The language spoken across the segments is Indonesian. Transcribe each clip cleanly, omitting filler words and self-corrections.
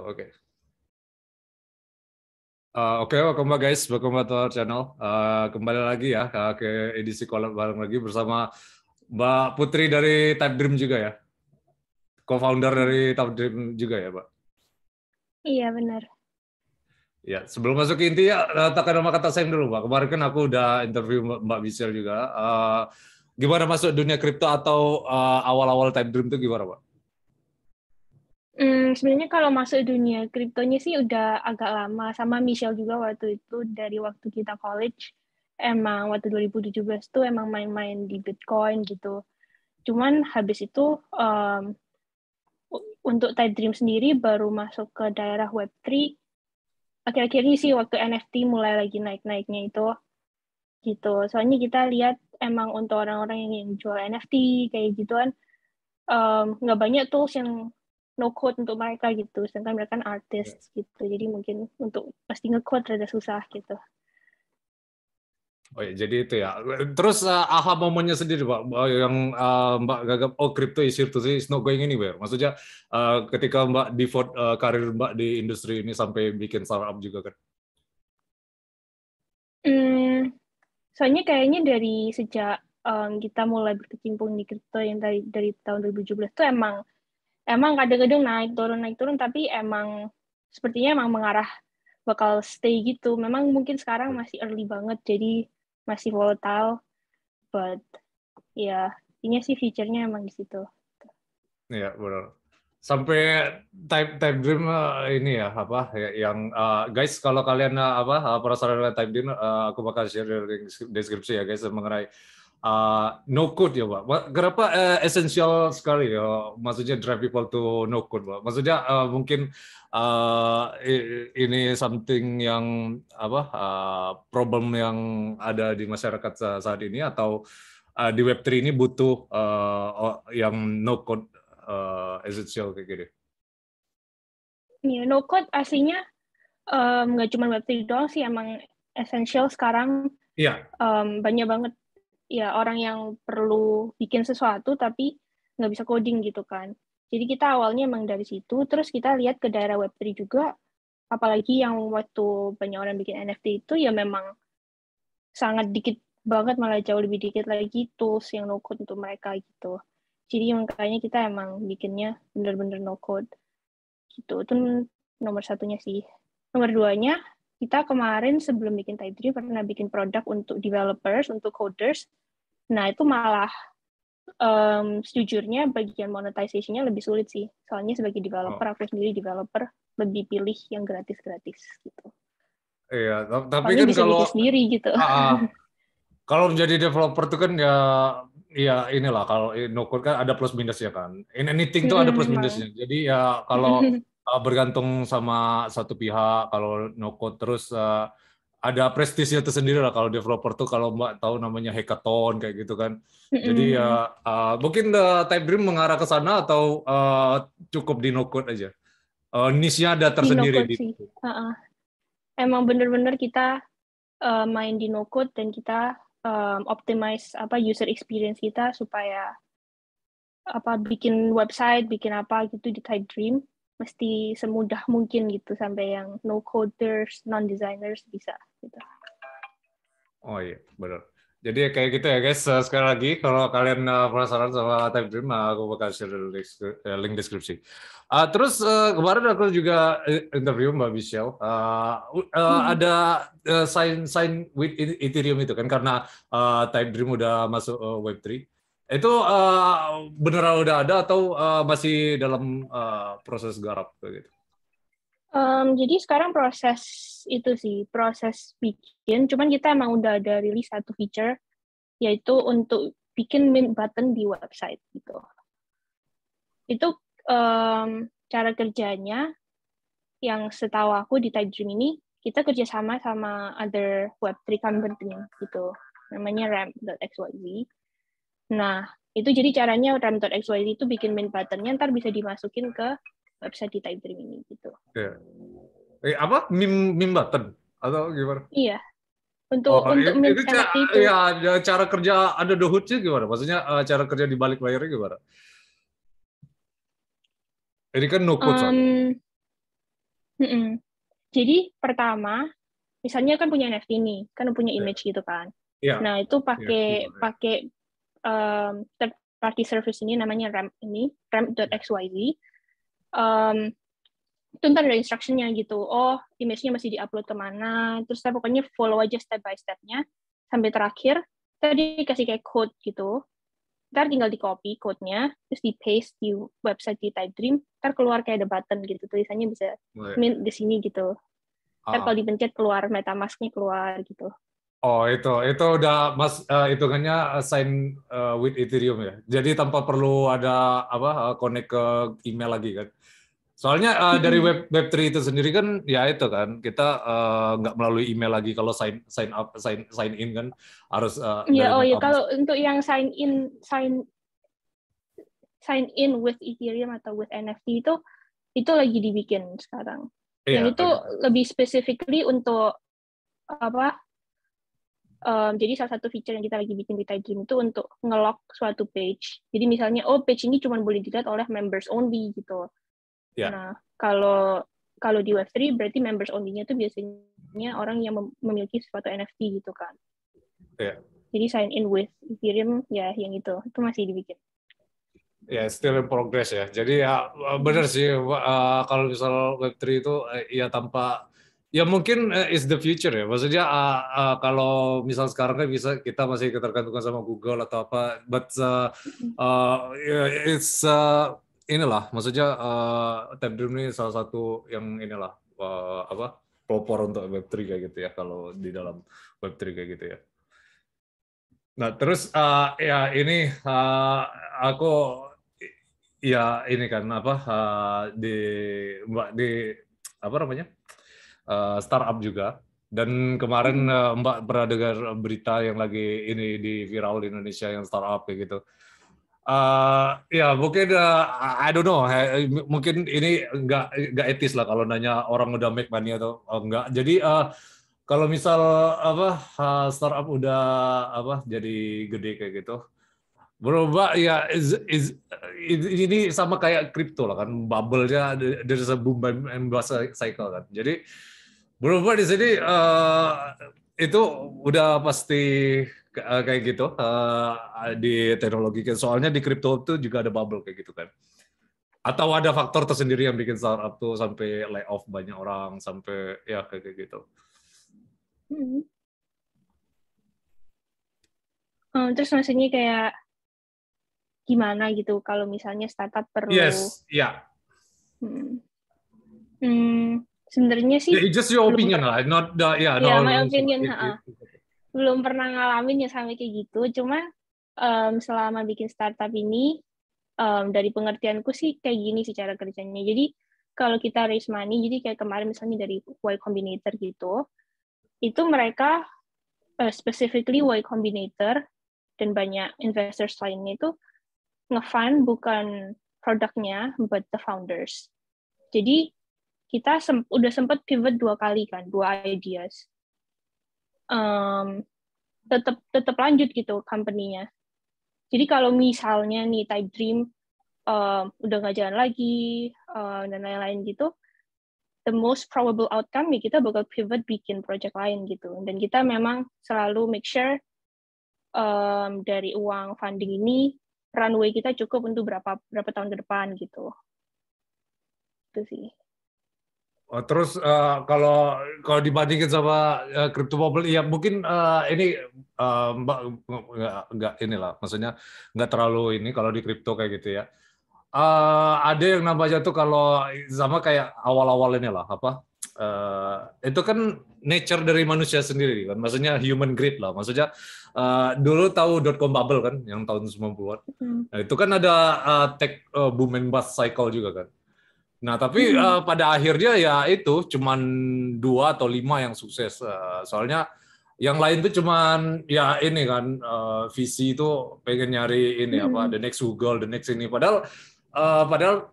Oke. Oke, welcome back guys, welcome back to our channel. Kembali lagi ya ke edisi collab bareng lagi bersama Mbak Putri dari Type Dream juga ya, co-founder dari Type Dream juga ya, Mbak. Iya benar. Ya, sebelum masuk ke inti ya, katakan nama kata sayang dulu, Mbak. Kemarin kan aku udah interview Mbak Bisel juga. Gimana masuk dunia kripto atau awal-awal Type Dream itu gimana, Mbak? Sebenarnya kalau masuk dunia kriptonya sih udah agak lama, sama Michelle juga waktu itu dari waktu kita college. Emang waktu 2017 tuh emang main-main di Bitcoin gitu. Cuman habis itu untuk Tide Dream sendiri baru masuk ke daerah Web3 akhir-akhir ini sih, waktu NFT mulai lagi naik-naiknya itu gitu. Soalnya kita lihat emang untuk orang-orang yang jual NFT kayak gituan, nggak banyak tools yang no code untuk mereka gitu, sedangkan mereka kan artis gitu, jadi mungkin untuk pasti nge-code rada susah gitu. Oh ya, jadi itu ya. Terus aha momennya sendiri, Pak, yang Mbak gagap, oh crypto is here to stay, it's not going anywhere. Maksudnya ketika Mbak devote karir Mbak di industri ini sampai bikin startup juga kan? Soalnya kayaknya dari sejak kita mulai berkecimpung di kripto yang dari tahun 2017 tuh emang kadang-kadang naik turun, tapi emang sepertinya emang mengarah bakal stay gitu. Memang mungkin sekarang masih early banget, jadi masih volatile, but ya intinya sih feature-nya emang di situ. Iya, benar. Sampai Type Dream ini ya apa ya, yang guys, kalau kalian penasaran dengan Type Dream, aku bakal share di deskripsi ya guys mengenai no code ya, Pak. Kenapa esensial sekali ya? Maksudnya drive people to no code, Pak. Maksudnya mungkin ini something yang problem yang ada di masyarakat saat ini, atau di Web3 ini butuh yang no code essential kayak gitu. Ya, no code aslinya nggak cuma Web3 doang sih, emang essential sekarang. Iya. Banyak banget ya orang yang perlu bikin sesuatu tapi nggak bisa coding gitu kan. Jadi kita awalnya emang dari situ, terus kita lihat ke daerah Web3 juga, apalagi yang waktu banyak orang bikin NFT itu ya memang sangat dikit banget, malah jauh lebih dikit lagi tools yang no code untuk mereka gitu. Jadi makanya kita emang bikinnya bener-bener no code gitu. Itu nomor satunya sih. Nomor duanya, kita kemarin sebelum bikin Type Dream pernah bikin produk untuk developers, untuk coders. Nah, itu malah sejujurnya bagian monetization-nya lebih sulit sih. Soalnya sebagai developer, aku sendiri developer, lebih pilih yang gratis-gratis gitu. Iya, tapi Soalnya kan bisa bikin sendiri gitu. kalau menjadi developer itu kan ya inilah, kalau no code kan ada plus minusnya kan. In anything tuh ada plus Memang. minusnya. Jadi ya kalau bergantung sama satu pihak, kalau no code terus ada prestisnya tersendiri lah kalau developer tuh, kalau Mbak tahu namanya hackathon kayak gitu kan. Jadi ya mungkin Type Dream mengarah ke sana, atau cukup di no code aja. Niche-nya ada Di no tersendiri code di. sih. Emang bener-bener kita main di no code, dan kita optimize user experience kita supaya bikin website, bikin apa gitu di Type Dream mesti semudah mungkin gitu, sampai yang no coders, non designers bisa gitu. Oh iya, benar. Jadi kayak gitu ya guys. Sekali lagi, kalau kalian penasaran sama Type Dream, aku bakal share link deskripsi. Terus kemarin aku juga interview Mbak Michelle. Ada sign with Ethereum itu kan, karena Type Dream udah masuk Web3. Itu beneran udah ada, atau masih dalam proses garap gitu? Jadi sekarang proses itu sih, proses bikin. Cuman kita emang udah ada rilis satu feature, yaitu untuk bikin mint button di website gitu. Itu cara kerjanya, yang setahu aku di Type Dream ini, kita kerjasama sama other Web3 company gitu. Namanya Ramp.xyz. Nah, itu jadi caranya Ramp.xyz itu bikin mint button-nya, ntar bisa dimasukin ke website di Type Dream ini gitu. Ya. Apa? Meme button? Atau gimana? Iya, Oh, untuk mint itu NFT itu. cara kerja ada the hood-nya gimana? Maksudnya cara kerja di balik layarnya gimana? Ini kan no code soalnya. Mm-mm. Jadi pertama, misalnya kan punya NFT nih, kan punya Ya, image gitu kan. ya, Nah itu ya, pakai keyword, ya. pakai third party service ini namanya Ya. ramp.xyz. Um, itu ntar ada instructionnya gitu. Oh, image-nya masih diupload kemana. Terus kita pokoknya follow aja step by step-nya. Sampai terakhir, tadi kasih kayak code gitu. Ntar tinggal di copy code-nya, terus di paste di website di Typedream, ntar keluar kayak ada button gitu. Tulisannya bisa Oh, ya. mint di sini gitu. Ntar Ah, kalau ah. dipencet keluar MetaMask-nya keluar gitu. Oh itu udah mas hitungannya sign with Ethereum ya. Jadi tanpa perlu ada apa connect ke email lagi kan. Soalnya dari Mm-mm. Web3 itu sendiri kan ya itu kan kita nggak melalui email lagi kalau sign sign up sign in kan harus Ya, dari oh ya, MetaMask. kalau untuk yang sign in with Ethereum atau with NFT itu lagi dibikin sekarang. Iya, Yang itu lagi. lebih specifically untuk apa? Jadi salah satu feature yang kita lagi bikin di Typedream itu untuk nge-lock suatu page. Jadi misalnya, oh page ini cuma boleh dilihat oleh members only gitu. Ya, Nah, kalau kalau di Web3 berarti members only-nya itu biasanya orang yang memiliki suatu NFT gitu kan. ya. Jadi sign in with Ethereum ya yang itu masih dibikin. Ya, still in progress ya. Jadi ya benar sih kalau misal Web3 itu ya tanpa ya mungkin is the future ya. Maksudnya kalau misal sekarang kan bisa kita masih ketergantungan sama Google atau apa, but it's inilah maksudnya Tableau ini salah satu yang inilah apa pelopor untuk Web3 kayak gitu ya kalau di dalam Web3 kayak gitu ya. Nah, terus ya ini aku ya ini kan apa di apa namanya startup juga dan kemarin Mm-mm. Mbak pernah dengar berita yang lagi ini di viral di Indonesia yang startup kayak gitu. Ya mungkin I don't know, mungkin ini nggak etis lah kalau nanya orang udah make money atau enggak. Jadi kalau misal apa startup udah apa jadi gede kayak gitu, berubah ya ini sama kayak kripto lah kan, bubble-nya dari boom and bust cycle kan. Jadi berubah di sini itu udah pasti kayak gitu di teknologi. Soalnya di kripto itu juga ada bubble kayak gitu kan. Atau ada faktor tersendiri yang bikin startup tuh sampai lay off banyak orang sampai ya kayak gitu. Mm-mm. Terus maksudnya kayak gimana gitu kalau misalnya startup perlu Yes, ya. hmm, sebenarnya sih Yeah, it's just your belum opinion lah, not the yeah, ya no. my opinion belum pernah ngalamin ya sampai kayak gitu. Cuman selama bikin startup ini dari pengertianku sih kayak gini sih cara kerjanya. Jadi kalau kita raise money, jadi kayak kemarin misalnya dari Y Combinator gitu, itu mereka specifically Y Combinator dan banyak investors lainnya itu nge-fund bukan produknya, but the founders. Jadi kita udah sempat pivot 2 kali kan, 2 ideas. Tetap lanjut gitu company-nya. Jadi kalau misalnya nih Typedream udah nggak jalan lagi dan lain-lain gitu, the most probable outcome ya kita bakal pivot bikin project lain gitu. Dan kita memang selalu make sure dari uang funding ini runway kita cukup untuk berapa tahun ke depan gitu. Itu sih. Oh, terus kalau dibandingin sama crypto bubble, ya mungkin ini Mbak nggak inilah, maksudnya nggak terlalu ini kalau di crypto kayak gitu ya. Ada yang namanya tuh kalau sama kayak awal-awal ini lah apa? Itu kan nature dari manusia sendiri kan, maksudnya human greed lah. Maksudnya dulu tahu .com bubble kan, yang tahun 90-an. Nah, itu kan ada tech boom and bust cycle juga kan. Nah, tapi pada akhirnya ya itu cuman 2 atau 5 yang sukses. Soalnya yang lain tuh cuman ya ini kan visi itu pengen nyari ini apa the next Google, the next ini. Padahal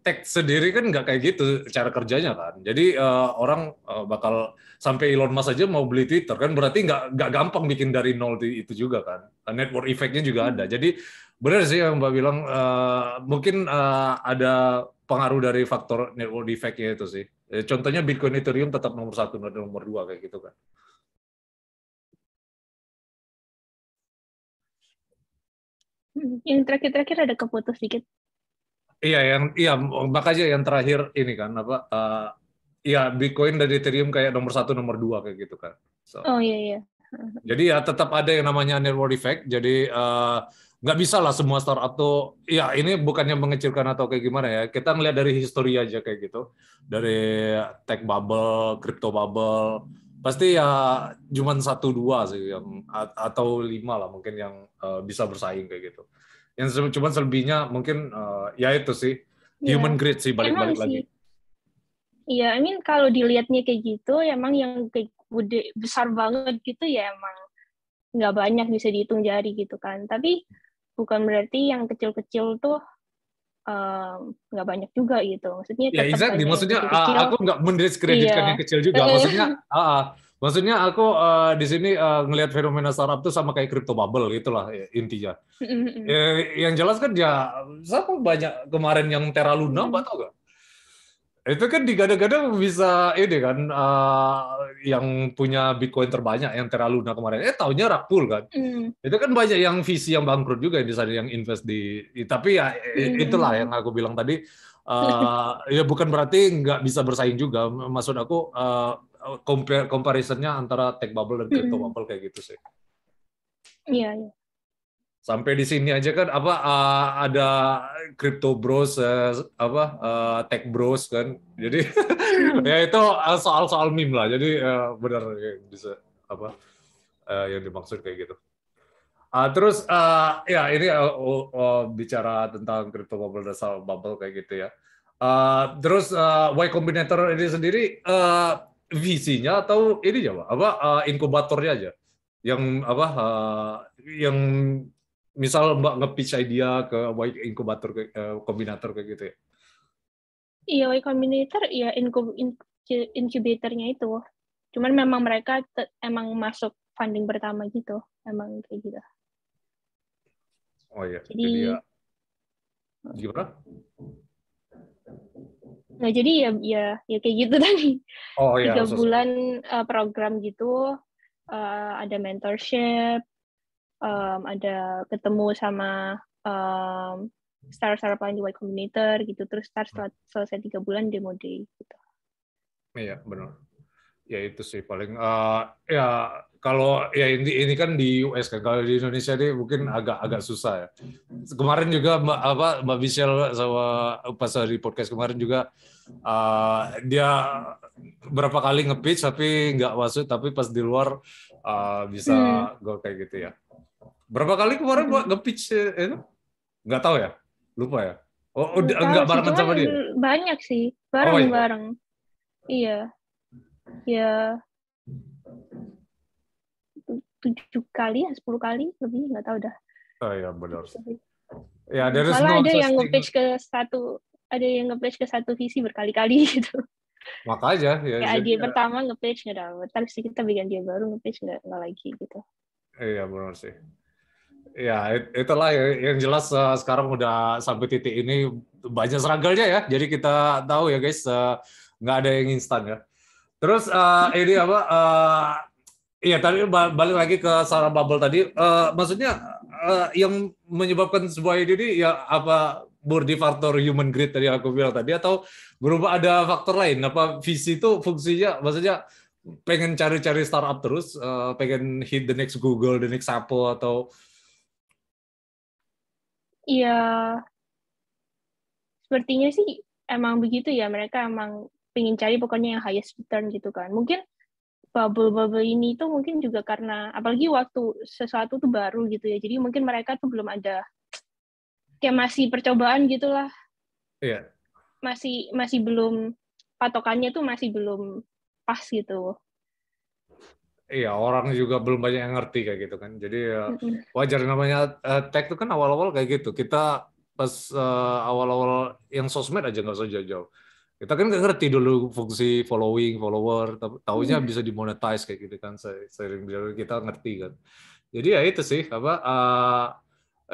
tech sendiri kan nggak kayak gitu cara kerjanya kan. Jadi orang bakal sampai Elon Musk aja mau beli Twitter kan berarti nggak gampang bikin dari nol itu juga kan. Network effect-nya juga ada. Jadi benar sih yang Mbak bilang mungkin ada pengaruh dari faktor network effect-nya itu sih. Contohnya Bitcoin Ethereum tetap nomor 1 dan nomor 2 kayak gitu kan. Yang terakhir-terakhir ada keputus dikit. Iya, makanya yang terakhir ini kan apa? Ya Bitcoin dan Ethereum kayak nomor 1, nomor 2 kayak gitu kan. So, Oh iya iya. jadi ya tetap ada yang namanya network effect. Jadi nggak bisa lah semua startup tuh. Ya ini bukannya mengecilkan atau kayak gimana ya. Kita ngelihat dari history aja kayak gitu. Dari tech bubble, crypto bubble. Pasti ya cuman 1, 2 sih yang atau 5 lah mungkin yang bisa bersaing kayak gitu. Yang cuman selebihnya mungkin ya itu sih Iya. human greed sih Emang balik-balik lagi. sih. Iya, I mean kalau dilihatnya kayak gitu, emang yang kayak gede besar banget gitu ya emang nggak banyak bisa dihitung jari gitu kan. Tapi bukan berarti yang kecil-kecil tuh nggak banyak juga gitu. Maksudnya Ya, tetap exactly. aja yang Maksudnya kecil-kecil. aku nggak mendiskreditkan yang Iya. kecil juga. Maksudnya aku di sini ngelihat fenomena startup tuh sama kayak crypto bubble gitulah intinya. Yang jelas kan ya, siapa banyak kemarin yang Terra Luna, Mbak tahu nggak? Itu kan digadang-gadang bisa ini kan yang punya Bitcoin terbanyak yang Terra Luna kemarin. Taunya rug pull kan. Itu kan banyak yang VC yang bangkrut juga di sana yang invest tapi ya itulah yang aku bilang tadi ya bukan berarti nggak bisa bersaing juga. Maksud aku comparisonnya antara tech bubble dan crypto bubble kayak gitu sih. Iya, iya. Sampai di sini aja kan apa ada crypto bros tech bros kan. Jadi ya itu soal-soal meme lah. Jadi benar bisa apa yang dimaksud kayak gitu. Terus ya ini bicara tentang crypto bubble dan saham bubble kayak gitu ya. Terus Y Combinator ini sendiri visinya atau ini apa inkubatornya aja yang apa yang misal Mbak nge-pitch idea ke Y inkubator kombinator kayak gitu ya. Iya, Y Combinator ya inkubatornya itu. Cuman memang mereka emang masuk funding pertama gitu. Emang kayak gitu. Oh iya, jadi ya Jadi gimana? nah jadi ya kayak gitu tadi. Oh iya, 3 bulan program gitu, ada mentorship, ada ketemu sama startup lain di Y Combinator gitu, terus setelah selesai 3 bulan demo day gitu. Iya benar. Ya itu sih paling ya kalau ya ini kan di US kan, kalau di Indonesia ini mungkin agak susah ya. Kemarin juga Mbak Michelle sama pas di podcast kemarin juga dia berapa kali nge-pitch tapi nggak masuk, tapi pas di luar bisa go kayak gitu ya. Berapa kali kemarin Mbak nge-pitch itu? Nggak tahu ya, lupa ya. Oh Nggak tahu nggak sih, barengan cuman sama dia? banyak sih, Oh iya. bareng-bareng. Iya, ya 7 kali ya, 10 kali lebih nggak tahu dah. Oh iya benar. Ya, there is Malah no ada such yang thing. ada yang nge-pitch ke satu visi berkali-kali gitu. Makanya ya. Kayak Jadi idea pertama nge-pitch nggak dapet, terus kita bikin idea baru nge-pitch nggak lagi gitu. iya benar sih. Ya itulah yang jelas sekarang udah sampai titik ini banyak struggle-nya ya. Jadi kita tahu ya guys, nggak ada yang instan ya. Terus ini apa? Iya tadi balik lagi ke Sarah Bubble tadi. Maksudnya yang menyebabkan sebuah ide ini ya apa murni faktor human greed tadi aku bilang tadi, atau berubah ada faktor lain? Apa visi itu fungsinya maksudnya pengen cari-cari startup terus, pengen hit the next Google, the next Apple atau Iya, sepertinya sih emang begitu ya. Mereka emang pengen cari pokoknya yang highest return gitu kan. Mungkin bubble-bubble ini tuh mungkin juga karena apalagi waktu sesuatu tuh baru gitu ya. Jadi mungkin mereka tuh belum ada kayak masih percobaan gitulah. iya. Masih belum patokannya tuh masih belum pas gitu. Iya, orang juga belum banyak yang ngerti kayak gitu kan. Jadi wajar namanya tech itu kan awal-awal kayak gitu. Kita pas awal-awal yang sosmed aja nggak usah jauh-jauh. Kita kan nggak ngerti dulu fungsi following, follower, taunya bisa dimonetize kayak gitu kan. Sering kita ngerti kan. Jadi ya itu sih apa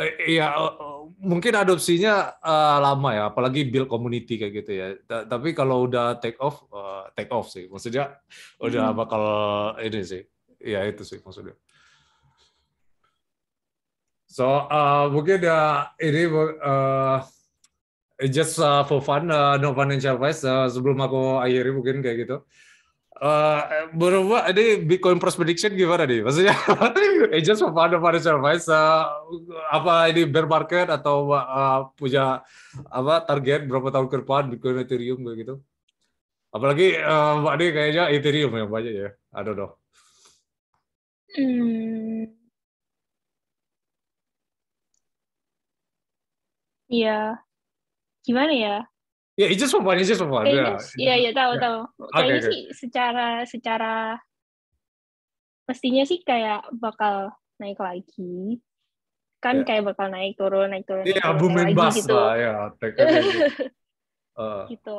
Iya, mungkin adopsinya lama ya, apalagi build community kayak gitu ya. Tapi kalau udah take off sih. Maksudnya udah bakal ini sih. Ya itu sih maksudnya. So mungkin ya ini just for fun, no financial advice. Sebelum aku akhiri mungkin kayak gitu. Berubah ini Bitcoin price prediction gimana nih? Maksudnya just for fun, no financial advice. Apa ini bear market atau punya apa target berapa tahun ke depan Bitcoin Ethereum kayak gitu? Apalagi Mbak ini kayaknya Ethereum yang banyak ya. I don't know. Iya, gimana ya? Ya, it's just for fun, it's just for fun. Kayaknya, ya tahu. Oke, Kayaknya oke. sih secara mestinya sih kayak bakal naik lagi. Kan Ya. kayak bakal naik turun, naik turun, naik Iya, turun, boom naik and lagi bust gitu. lah ya. Kayak gitu. Gitu.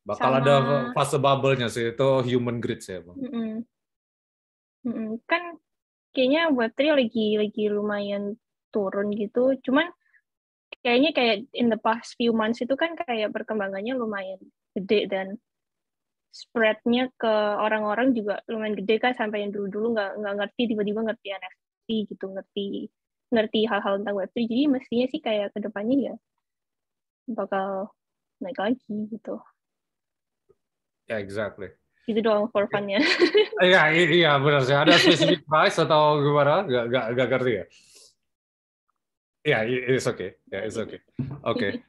Bakal Sama, ada fase bubble-nya sih. Itu human greed sih, Bang. kan kayaknya Web3 lagi lumayan turun gitu. Cuman kayaknya kayak in the past few months itu kan kayak perkembangannya lumayan gede dan spread-nya ke orang-orang juga lumayan gede kan, sampai yang dulu-dulu nggak ngerti tiba-tiba ngerti NFT gitu, ngerti hal-hal tentang Web3. Jadi mestinya sih kayak kedepannya ya bakal naik lagi gitu. Ya, exactly. Gitu doang for fun-nya. Iya benar sih. Ada specific price atau gimana? Gak ngerti ya. Ya, it's okay. Ya, it's okay. Oke.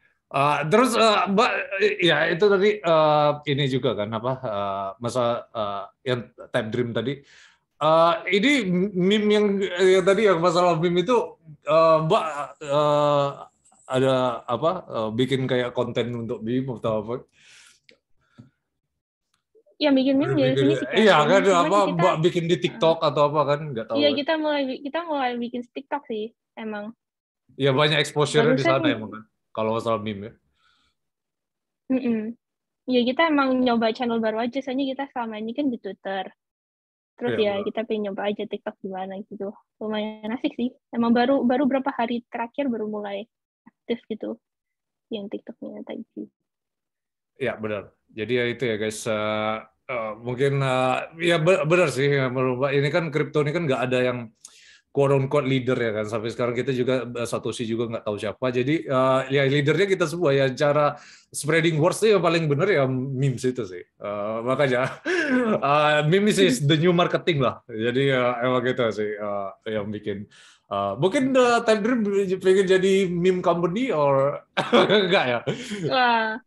Terus Mbak, ya itu tadi ini juga kan apa masa yang Type Dream tadi. Ini meme yang tadi yang masalah meme itu Mbak ada apa bikin kayak konten untuk meme atau apa? Yang bikin meme dari sini sih Iya kan Kevin. Cuman apa kita, Mbak bikin di TikTok atau apa kan nggak tahu iya kan. kita mulai bikin TikTok sih emang. Ya banyak exposure di Barusan, sana emang kan kalau masalah meme ya. ya kita emang nyoba channel baru aja. Soalnya kita selama ini kan di Twitter. Terus Iya ya benar. kita pengen nyoba aja TikTok gimana gitu. Lumayan asik sih. Emang baru berapa hari terakhir baru mulai aktif gitu yang TikToknya tadi. Ya benar. Jadi ya itu ya guys. Mungkin ya benar sih. Ya, ini kan kripto ini kan nggak ada yang quote unquote leader ya kan. Sampai sekarang kita juga Satoshi juga nggak tahu siapa. Jadi ya leadernya kita semua ya. Cara spreading words itu yang paling benar ya memes itu sih. Makanya memes is the new marketing lah. Jadi emang gitu sih yang bikin. Mungkin Type Dream pengen jadi meme company or enggak ya? Wah,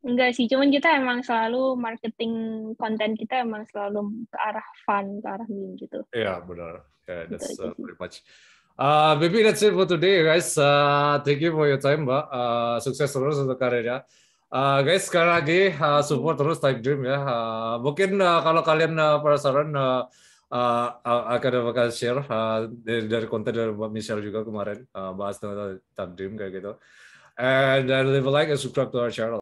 enggak sih. Cuman kita emang selalu marketing konten kita emang selalu ke arah fun, ke arah meme gitu. Yeah, benar. Yeah, Gitu that's aja sih. pretty much. Maybe that's it for today, guys. Thank you for your time, Mbak. Sukses terus untuk karirnya. Guys, sekali lagi support terus Type Dream ya. Mungkin kalau kalian penasaran, akan bakal share dari konten dari Mbak Michelle juga kemarin bahas tentang Type Dream kayak gitu. And leave a like and subscribe to our channel.